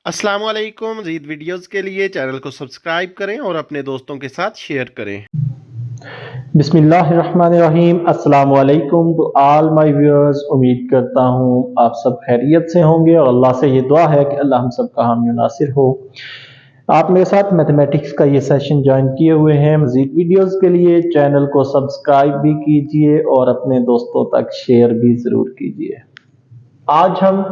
अस्सलाम वालेकुम। मज़ीद वीडियोज़ के लिए चैनल को सब्सक्राइब करें और अपने दोस्तों के साथ शेयर करें। बिस्मिल्लाहिर्रहमानिर्रहीम। अस्सलाम वालेकुम टू ऑल माय व्यूअर्स। उम्मीद करता हूँ आप सब खैरियत से होंगे और अल्लाह से ये दुआ है कि अल्लाह हम सब का हामी नासिर हो। आप मेरे साथ मैथमेटिक्स का ये सेशन ज्वाइन किए हुए हैं। मज़ीद वीडियोस के लिए चैनल को सब्सक्राइब भी कीजिए और अपने दोस्तों तक शेयर भी ज़रूर कीजिए। आज हम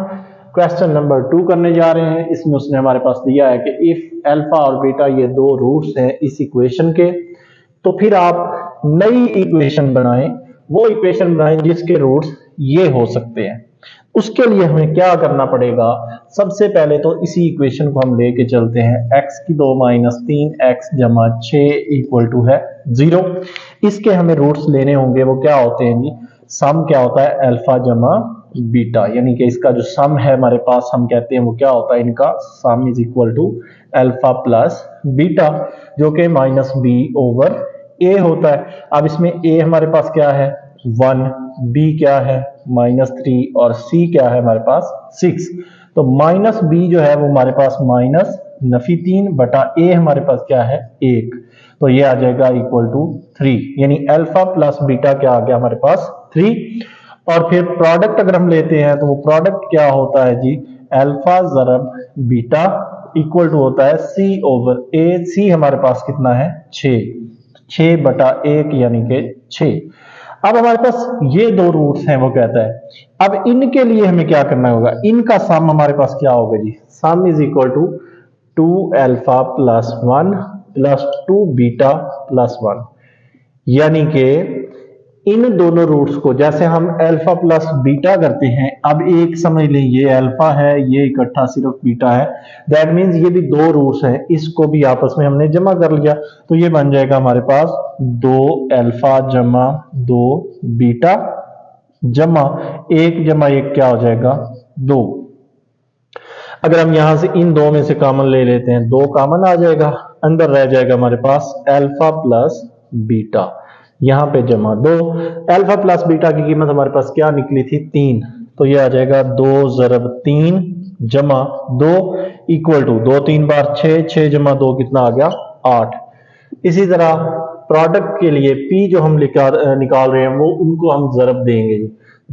क्वेश्चन नंबर 2 करने जा रहे हैं। इसमें उसने हमारे पास दिया है कि इफ अल्फा और बीटा ये दो रूट्स हैं इस इक्वेशन के, तो फिर आप नई इक्वेशन बनाएं, वो इक्वेशन बनाएं जिसके रूट्स ये हो सकते हैं। उसके लिए हमें क्या करना पड़ेगा? सबसे पहले तो इसी इक्वेशन को हम लेके चलते हैं। x की 2 माइनस 3x जमा 6 इक्वल टू है 0। इसके हमें रूट्स लेने होंगे। वो क्या होते हैं जी? सम क्या होता है? अल्फा जमा बीटा, यानी कि इसका जो सम है हमारे पास, हम कहते हैं वो क्या होता है? इनका sum is equal to alpha plus beta, जो कि माइनस बी ओवर ए होता है। अब इसमें ए हमारे पास क्या है? 1, बी क्या है? -3 और सी क्या है हमारे पास? 6। तो माइनस बी जो है वो हमारे पास माइनस नफी 3 बटा ए हमारे पास क्या है? 1। तो ये आ जाएगा इक्वल टू 3, यानी अल्फा प्लस बीटा क्या आ गया हमारे पास? 3। और फिर प्रोडक्ट अगर हम लेते हैं तो वो प्रोडक्ट क्या होता है जी? अल्फा जरब बीटा इक्वल टू होता है सी ओवर ए। सी हमारे पास कितना है? 6 बटा 1 यानी कि 6। अब हमारे पास ये दो रूट्स हैं, वो कहता है अब इनके लिए हमें क्या करना होगा? इनका सम हमारे पास क्या होगा जी? Sum is equal to 2 alpha plus 1 plus 2 beta plus 1, यानी कि इन दोनों रूट्स को जैसे हम अल्फा प्लस बीटा करते हैं, अब एक समझ लें ये अल्फा है, ये इकट्ठा सिर्फ बीटा है। दैट मीन्स ये भी दो रूट्स हैं, इसको भी आपस में हमने जमा कर लिया, तो ये बन जाएगा हमारे पास 2 अल्फा जमा 2 बीटा जमा 1 जमा 1 क्या हो जाएगा? 2। अगर हम यहां से इन दो में से कॉमन ले लेते हैं, 2 कॉमन आ जाएगा, अंदर रह जाएगा हमारे पास अल्फा प्लस बीटा, यहां पे जमा 2। अल्फा प्लस बीटा की कीमत हमारे पास क्या निकली थी? 3। तो ये आ जाएगा 2 ज़रब 3 जमा 2 इक्वल टू 2 3 बार 6, 6 जमा 2 कितना आ गया? 8। इसी तरह प्रोडक्ट के लिए पी जो हम निकाल रहे हैं वो उनको हम ज़रब देंगे।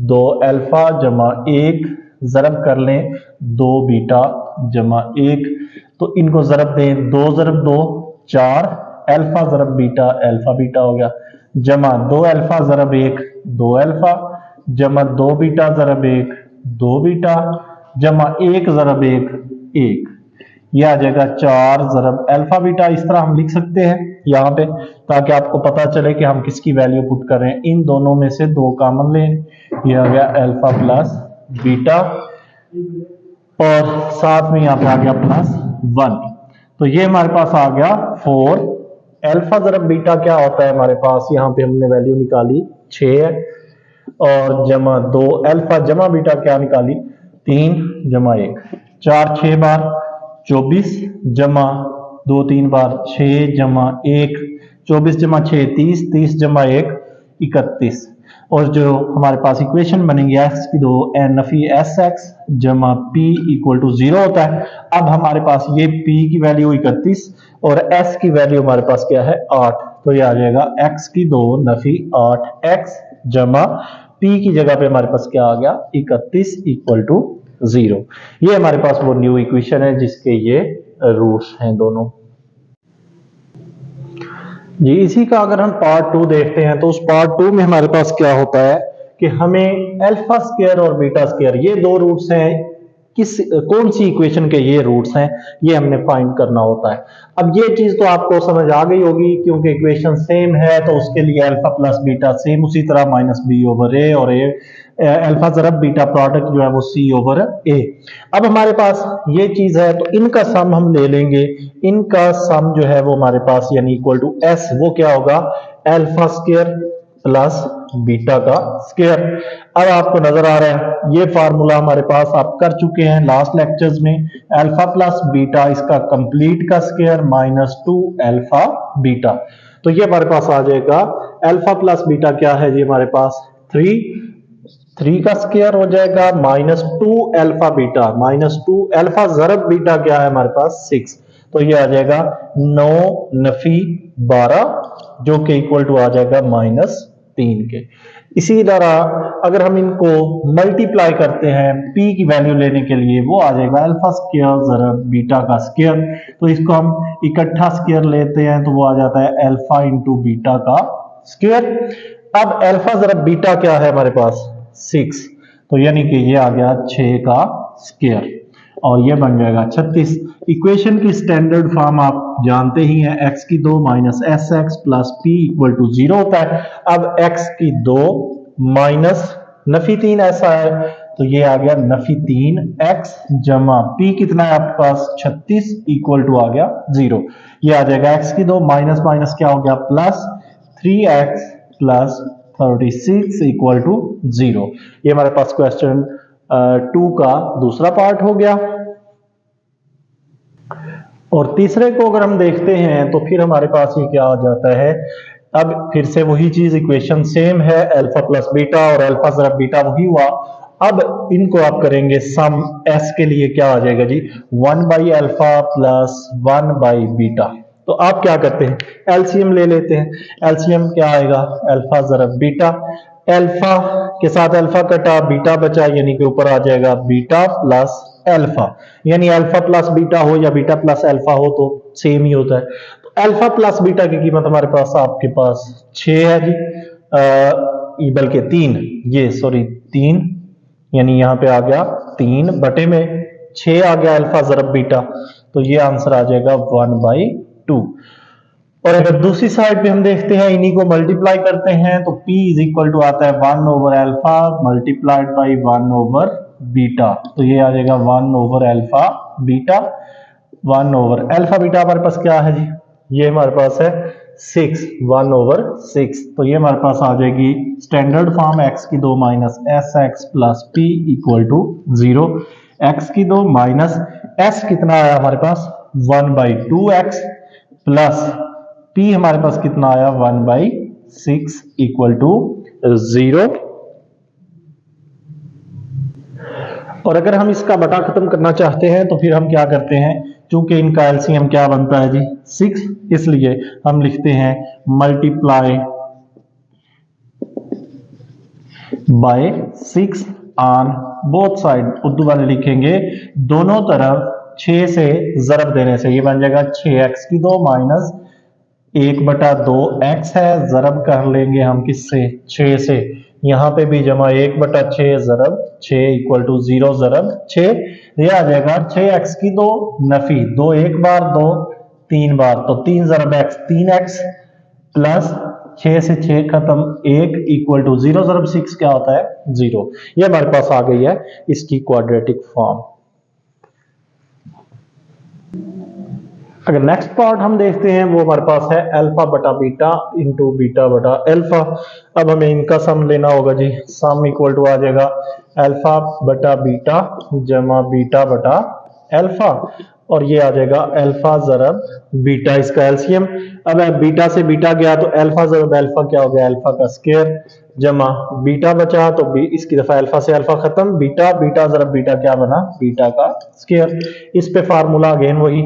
2 अल्फा जमा 1 ज़रब कर लें 2 बीटा जमा 1, तो इनको ज़रब दें, 2 ज़रब 2 4, अल्फा ज़रब बीटा अल्फा बीटा हो गया, जमा 2 अल्फा ज़रब 1 2 अल्फा, जमा 2 बीटा ज़रब 1 2 बीटा, जमा 1 ज़रब 1 1। यह आ जाएगा 4 ज़रब अल्फा बीटा। इस तरह हम लिख सकते हैं यहाँ पे, ताकि आपको पता चले कि हम किसकी वैल्यू पुट कर रहे हैं। इन दोनों में से 2 कॉमन लें, यह आ गया अल्फा प्लस बीटा और साथ में यहाँ पे आ गया प्लस 1। तो ये हमारे पास आ गया 4। अल्फा जरब बीटा क्या होता है हमारे पास? यहाँ पे हमने वैल्यू निकाली 6 है, और जमा 2 अल्फा जमा बीटा क्या निकाली? 3 जमा 1, 4 6 बार 24 जमा 2 3 बार 6 जमा 1, 24 जमा 6 30, 30 जमा 1 31। और जो हमारे पास इक्वेशन बनेगी x की 2 n नफी एस एक्स जमा p इक्वल टू 0 होता है। अब हमारे पास ये p की वैल्यू 31 और s की वैल्यू हमारे पास क्या है? 8। तो ये आ जाएगा x की 2 नफी 8x जमा p की जगह पे हमारे पास क्या आ गया? 31 इक्वल टू 0। ये हमारे पास वो न्यू इक्वेशन है जिसके ये रूट्स हैं दोनों जी। इसी का अगर हम पार्ट 2 देखते हैं तो उस पार्ट 2 में हमारे पास क्या होता है कि हमें अल्फा स्क्वायर और बीटा स्क्वायर ये दो रूट्स हैं, कौन सी इक्वेशन के ये रूट्स हैं, ये हमने फाइंड करना होता है। अब ये चीज तो आपको समझ आ गई होगी, क्योंकि इक्वेशन सेम है तो उसके लिए अल्फा प्लस बीटा सेम उसी तरह माइनस बी ओवर ए, और ए अल्फा जरब बीटा प्रोडक्ट जो है वो सी ओवर ए। अब हमारे पास ये चीज है तो इनका सम हम ले लेंगे। इनका सम जो है वो हमारे पास यानी इक्वल टू एस, वो क्या होगा? अल्फा स्क्वायर प्लस बीटा का स्क्वायर। अब आपको नजर आ रहा है ये फार्मूला हमारे पास आप कर चुके हैं लास्ट लेक्चर्स में। अल्फा प्लस बीटा इसका कंप्लीट का स्क्वायर माइनस 2 अल्फा बीटा, तो ये हमारे पास आ जाएगा अल्फा प्लस बीटा क्या है जी? हमारे पास 3 3 का स्क्वायर हो जाएगा -2 अल्फा बीटा, -2 अल्फा ज़रब बीटा क्या है हमारे पास 6, तो ये आ जाएगा 9 नफी 12 जो कि इक्वल टू आ जाएगा -3 के। इसी तरह अगर हम इनको मल्टीप्लाई करते हैं p की वैल्यू लेने के लिए, वो आ जाएगा अल्फा स्क्वायर ज़रब बीटा का स्क्वायर, तो इसको हम इकट्ठा स्क्वायर लेते हैं तो वो आ जाता है अल्फा इंटू बीटा का स्क्वायर। अब अल्फा ज़रब बीटा क्या है हमारे पास 6, तो यानी कि ये आ गया 6 का स्क्वायर और ये बन जाएगा 36। इक्वेशन की स्टैंडर्ड फॉर्म आप जानते ही हैं, x की 2 minus s x plus p equal to 0 होता है। अब x की 2 माइनस नफी 3 ऐसा है, तो ये आ गया नफी 3x जमा p कितना है आपके पास 36 इक्वल टू आ गया 0। ये आ जाएगा x की 2 माइनस माइनस क्या हो गया plus 3x plus 36 equal to 0। ये हमारे पास क्वेश्चन 2 का दूसरा पार्ट हो गया। और तीसरे को अगर हम देखते हैं तो फिर हमारे पास ये क्या आ जाता है, अब फिर से वही चीज, इक्वेशन सेम है, अल्फा प्लस बीटा और अल्फा ज़रब बीटा वही हुआ। अब इनको आप करेंगे सम, s के लिए क्या आ जाएगा जी 1 by alpha plus 1 by beta. तो आप क्या करते हैं एलसीएम ले लेते हैं, एलसीएम क्या आएगा अल्फा ज़रब बीटा, अल्फा के साथ अल्फा कटा बीटा बचा, यानी कि ऊपर आ जाएगा बीटा प्लस अल्फा, यानी अल्फा प्लस बीटा हो या बीटा प्लस अल्फा हो तो सेम ही होता है। तो अल्फा प्लस बीटा की कीमत हमारे पास आपके पास 6 है जी, बल्कि 3, ये सॉरी 3, यानी यहां पे आ गया 3 बटे में 6 आ गया अल्फा ज़रब बीटा, तो ये आंसर आ जाएगा 1/2। और अगर दूसरी साइड पे हम देखते हैं, इन्हीं को मल्टीप्लाई करते हैं तो p इज इक्वल टू आता है 1 over alpha multiplied by 1 over beta, तो ये आ जाएगा 1 over alpha beta, 1 over alpha beta हमारे पास क्या है जी, ये हमारे पास है 6, 1 ओवर 6, तो ये हमारे पास आ जाएगी स्टैंडर्ड फॉर्म x की 2 minus s x plus p equal to 0। x की 2 माइनस s कितना आया हमारे पास 1/2x प्लस p हमारे पास कितना आया 1/6 इक्वल टू 0। और अगर हम इसका बटा खत्म करना चाहते हैं तो फिर हम क्या करते हैं, चूंकि इनका एलसीएम क्या बनता है जी 6, इसलिए हम लिखते हैं multiply by 6 on both side, Urdu वाले लिखेंगे दोनों तरफ 6 से ज़रब देने से, ये बन जाएगा 6x की 2 माइनस 1/2x है, ज़रब कर लेंगे हम किससे 6 से, यहां पे भी जमा 1/6 ज़रब 6 इक्वल टू 0 ज़रब 6, ये आ जाएगा 6x की 2 नफी 2 एक बार 2 3 बार, तो 3 ज़रब x 3x प्लस 6 से 6 खत्म 1 इक्वल टू 0 ज़रब 6 क्या होता है 0। ये हमारे पास आ गई है इसकी क्वाड्रेटिक फॉर्म। अगर नेक्स्ट पार्ट हम देखते हैं वो हमारे पास है अल्फा बटा बीटा इंटू बीटा बटा अल्फा। अब हमें इनका सम लेना होगा जी, सम इक्वल टू आ जाएगा अल्फा बटा बीटा जमा बीटा बटा अल्फा, और ये आ जाएगा अल्फा ज़रब बीटा, इसका एलसीएम। अब बीटा से बीटा गया तो अल्फा ज़रब अल्फा क्या हो गया अल्फा का स्क्वायर, जमा बीटा बचा तो इसकी दफा अल्फा से अल्फा खत्म, बीटा बीटा ज़रब बीटा क्या बना बीटा का स्क्वायर। इस पे फार्मूला अगेन वही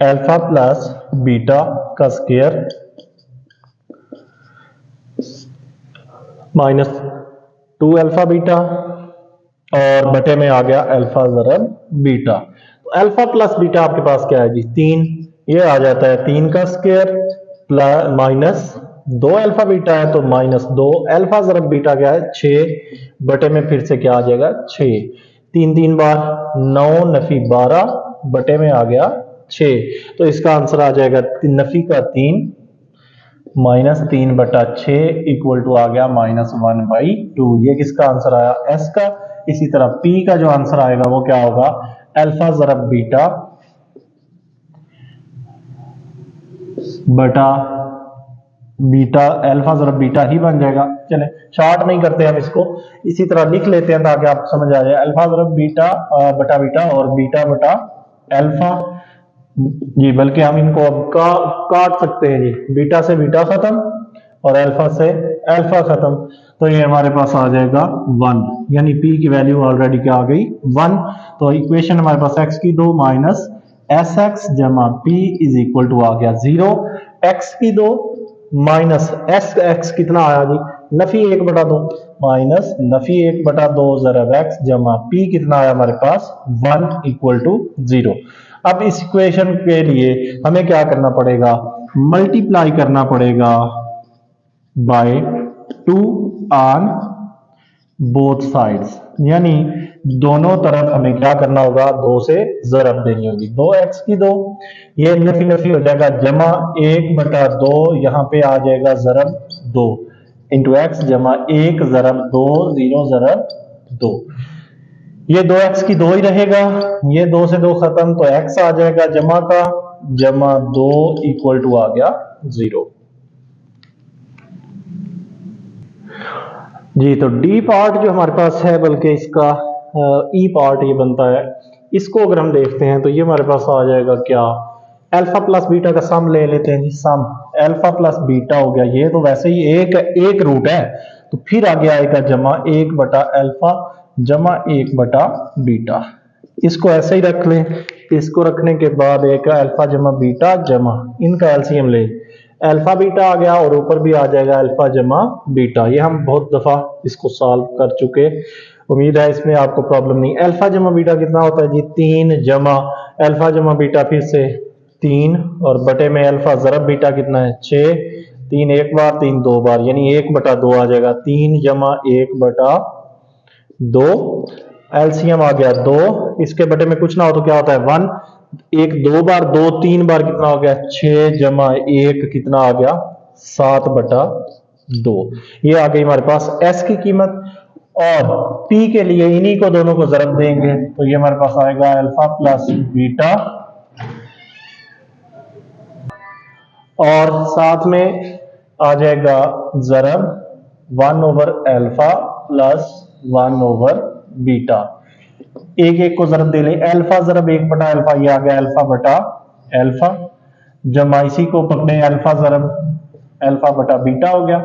अल्फा प्लस बीटा का स्क्वायर माइनस 2 अल्फा बीटा और बटे में आ गया अल्फा ज़रब बीटा। तो अल्फा प्लस बीटा आपके पास क्या है जी 3, ये आ जाता है 3 का square plus minus 2 alpha beta है तो माइनस 2 अल्फा ज़रब बीटा क्या है 6 बटे में फिर से क्या आ जाएगा 6, 3 3 बार 9 नफी 12 बटे में आ गया 6, तो इसका आंसर आ जाएगा नफी का 3 माइनस 3/6 इक्वल टू आ गया -1/2। ये किसका आंसर आया एस का। इसी तरह पी का जो आंसर आएगा वो क्या होगा अल्फा ज़रब बीटा बटा बीटा, अल्फा ज़रब बीटा ही बन जाएगा। चले शॉर्ट नहीं करते हम इसको, इसी तरह लिख लेते हैं ताकि आप समझ आ जाए, अल्फा ज़रब बीटा बटा बीटा और बीटा बटा अल्फा जी, बल्कि हम इनको अब काट सकते हैं जी, बीटा से बीटा खत्म और अल्फा से अल्फा खत्म, तो ये हमारे पास आ जाएगा 1, यानी p की वैल्यू ऑलरेडी क्या आ गई 1। तो इक्वेशन हमारे पास x की 2 माइनस एस एक्स जमा p इज इक्वल टू आ गया 0, x की 2 माइनस एस एक्स कितना आया जी, नफी 1/2 माइनस नफी 1/2 जरब x जमा p कितना आया हमारे पास 1 इक्वल टू 0। अब इस इक्वेशन के लिए हमें क्या करना पड़ेगा, मल्टीप्लाई करना पड़ेगा बाय 2 ऑन बोथ साइड्स, यानी दोनों तरफ हमें क्या करना होगा, 2 से जरब देनी होगी। 2x की 2, ये नफी नफी हो जाएगा जमा 1/2, यहां पे आ जाएगा जरब 2 इंटू एक्स जमा 1 जरब 2 0 जरब 2, ये 2x की 2 ही रहेगा, ये 2 से 2 खत्म, तो x आ जाएगा जमा का जमा 2 इक्वल टू आ गया 0। जी तो डी पार्ट जो हमारे पास है, बल्कि इसका ई पार्ट ये बनता है, इसको अगर हम देखते हैं तो ये हमारे पास आ जाएगा क्या, अल्फा प्लस बीटा का सम ले लेते हैं जी, सम अल्फा प्लस बीटा हो गया, ये तो वैसे ही एक रूट है, तो फिर आगे आएगा जमा 1/अल्फा जमा 1/बीटा, इसको ऐसे ही रख लें। इसको रखने के बाद एक अल्फा जमा बीटा जमा इनका एलसीएम ले, अल्फा बीटा आ गया और ऊपर भी आ जाएगा अल्फा जमा बीटा। ये हम बहुत दफा इसको सॉल्व कर चुके, उम्मीद है इसमें आपको प्रॉब्लम नहीं। अल्फा जमा बीटा कितना होता है जी, 3 जमा अल्फा जमा बीटा फिर से 3 और बटे में अल्फा जरब बीटा कितना है 6, 3 एक बार 3 दो बार, यानी 1/2 आ जाएगा, 3 जमा 1/2, एलसीएम आ गया 2, इसके बटे में कुछ ना हो तो क्या होता है 1, 1 2 बार 2 3 बार कितना हो गया 6 जमा 1 कितना आ गया 7/2, ये आ गई हमारे पास s की कीमत। और p के लिए इन्हीं को दोनों को जरब देंगे तो ये हमारे पास आएगा अल्फा प्लस बीटा और साथ में आ जाएगा जरब 1/अल्फा प्लस 1/बीटा, एक एक को जरब दे ले, अल्फा जरब 1/अल्फा, ये आ गया अल्फा बटा अल्फा जमा इसी को पकड़े अल्फा जरब अल्फा बटा बीटा हो गया,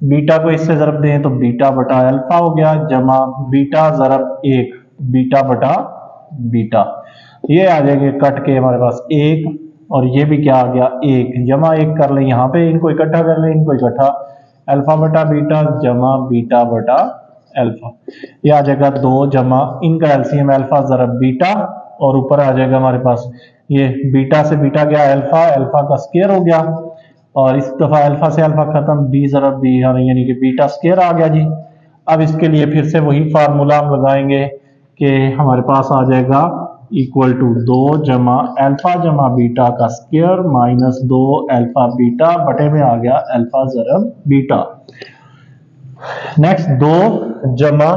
बीटा को इससे जरब दें तो बीटा बटा अल्फा हो गया जमा बीटा जरब 1 बीटा बटा बीटा, ये आ जाएंगे कट के हमारे पास 1 और ये भी क्या आ गया 1 जमा 1 कर लें, यहाँ पे इनको इकट्ठा कर लें, इनको इकट्ठा अल्फा बटा बीटा जमा बीटा बटा अल्फा, ये आ जाएगा 2 जमा इनका एलसीएम अल्फा जरब बीटा और ऊपर आ जाएगा हमारे पास ये बीटा से बीटा गया अल्फा, अल्फा का स्क्वायर हो गया और इस दफा अल्फा से अल्फा खत्म, बी जरब बी यानी कि बीटा स्क्वायर आ गया जी। अब इसके लिए फिर से वही फार्मूला हम लगाएंगे कि हमारे पास आ जाएगा इक्वल टू 2 जमा अल्फा जमा बीटा का स्क्वायर माइनस 2 अल्फा बीटा बटे में आ गया अल्फा जरब बीटा। नेक्स्ट 2 जमा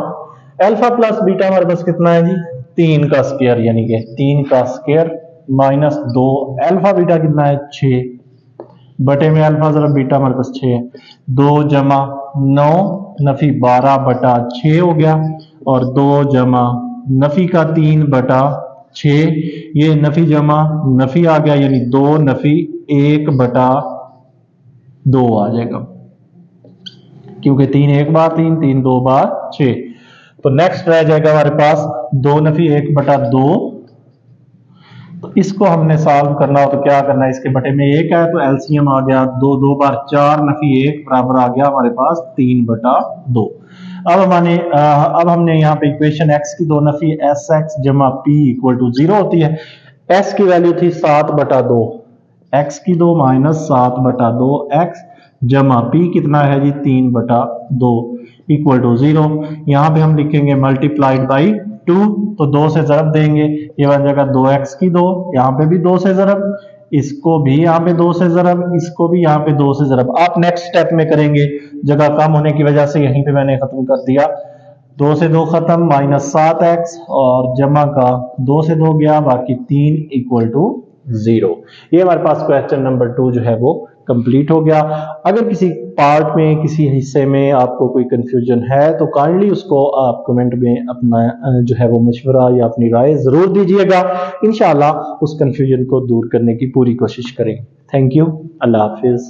अल्फा प्लस बीटा हमारे पास कितना है जी 3 का स्क्वायर, यानी कि 3 का स्क्वायर माइनस 2 अल्फा बीटा कितना है 6 बटे में अल्फा जरब बीटा हमारे पास 6 है, 2 जमा 9 नफी 12/6 हो गया और 2 जमा नफी का 3/6, ये नफी जमा नफी आ गया यानी 2 नफी 1/2 आ जाएगा, क्योंकि 3 एक बार 3 3 2 बार 6, तो नेक्स्ट रह जाएगा हमारे पास 2 नफी 1/2, तो इसको हमने सॉल्व करना हो तो क्या करना है, इसके बटे में 1 है तो एलसीएम आ गया 2 2 बार 4 नफी 1 बराबर आ गया हमारे पास 3/2। अब हमने यहाँ पे इक्वेशन x की 2 नफी एस एक्स जमा पी इक्वल टू 0 होती है, s की वैल्यू थी 7/2, x की 2 माइनस 7/2 x जमा p कितना है जी 3/2 इक्वल टू 0, यहाँ पे हम लिखेंगे मल्टीप्लाइड बाई 2, तो 2 से जरब देंगे, ये बन जाएगा 2x की 2, यहाँ पे भी 2 से जरब, इसको भी यहाँ पे 2 से जरब, इसको भी यहाँ पे 2 से जरब। आप नेक्स्ट स्टेप में करेंगे, जगह कम होने की वजह से यहीं पे मैंने खत्म कर दिया, 2 से 2 खत्म माइनस 7x और जमा का 2 से 2 गया बाकी 3 इक्वल टू 0। ये हमारे पास क्वेश्चन नंबर 2 जो है वो कंप्लीट हो गया। अगर किसी पार्ट में किसी हिस्से में आपको कोई कंफ्यूजन है तो काइंडली उसको आप कमेंट में अपना जो है वो मशवरा या अपनी राय जरूर दीजिएगा, इंशाल्लाह उस कंफ्यूजन को दूर करने की पूरी कोशिश करें। Thank you, Allah Hafiz.